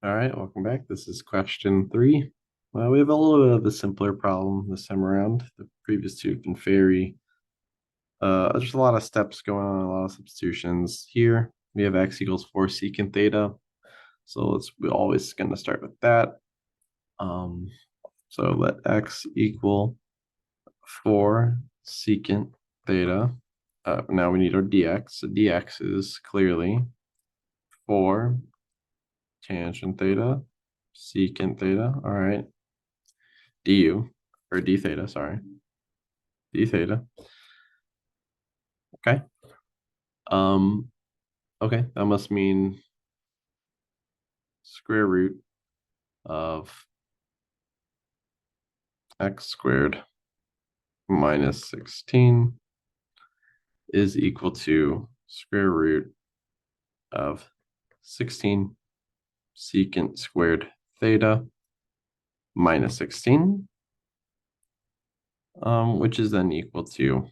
All right, welcome back. This is question 3. Well, we have a little bit of a simpler problem this time around. The previous two can vary. There's a lot of steps going on, a lot of substitutions. Here we have x equals 4 secant theta. So we're always going to start with that. So let x equal 4 secant theta. Now we need our dx. So dx is clearly 4 tangent theta, secant theta. All right. du, or d theta, sorry. D theta. Okay. Okay, that must mean square root of x squared minus 16 is equal to square root of 16 secant squared theta minus 16, which is then equal to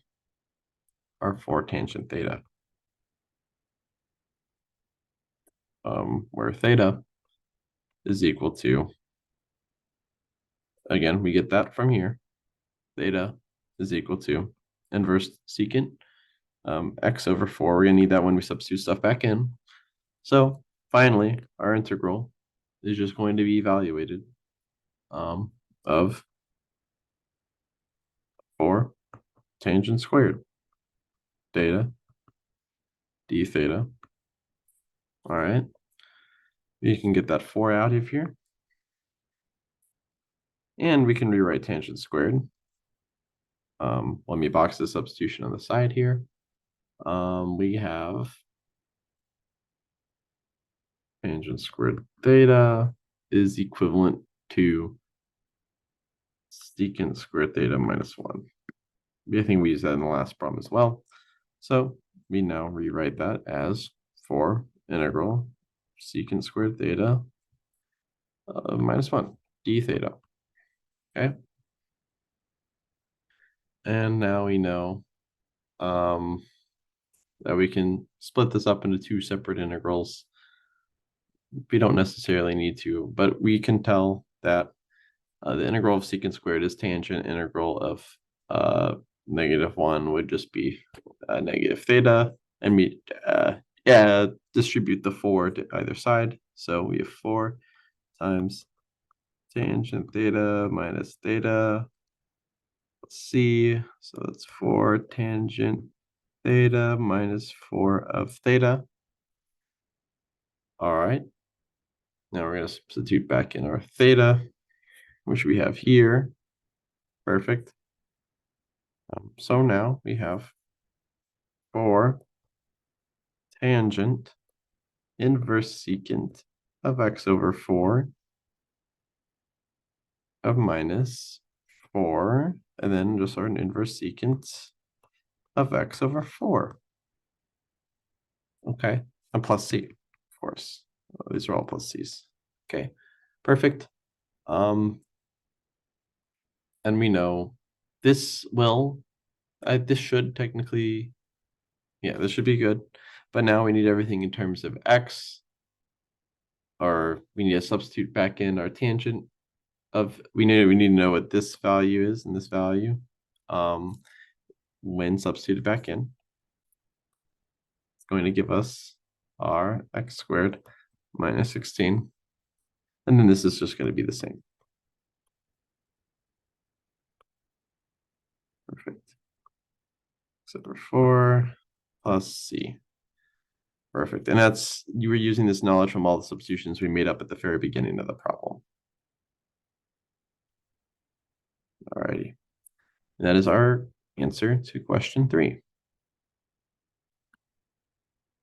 our 4 tangent theta, where theta is equal to, again, we get that from here, theta is equal to inverse secant x over 4. We're going to need that when we substitute stuff back in. So finally, our integral is just going to be evaluated of 4 tangent squared theta d theta. All right. You can get that 4 out of here. And we can rewrite tangent squared. Let me box the substitution on the side here. We have tangent squared theta is equivalent to secant squared theta minus 1. I think we used that in the last problem as well. So we now rewrite that as 4 integral secant squared theta minus 1 d theta. Okay. And now we know that we can split this up into 2 separate integrals. We don't necessarily need to, but we can tell that the integral of secant squared is tangent integral of -1 would just be negative theta, and we distribute the 4 to either side. So we have 4 times tangent theta minus theta. Let's see. So that's 4 tangent theta minus 4 of theta. All right. Now we're going to substitute back in our theta, which we have here. Perfect. So now we have 4 tangent inverse secant of x over 4 of minus 4, and then just our inverse secant of x over 4. Okay, and plus c, of course. These are all plus c's. Okay, perfect. And we know this will, this should technically, yeah, this should be good. But now we need everything in terms of x, or we need to substitute back in our tangent of, we need to know what this value is and this value when substituted back in. It's going to give us our x squared minus 16. And then this is just going to be the same. Perfect. X over 4 plus c. Perfect. And that's, you were using this knowledge from all the substitutions we made up at the very beginning of the problem. Alrighty. And that is our answer to question 3.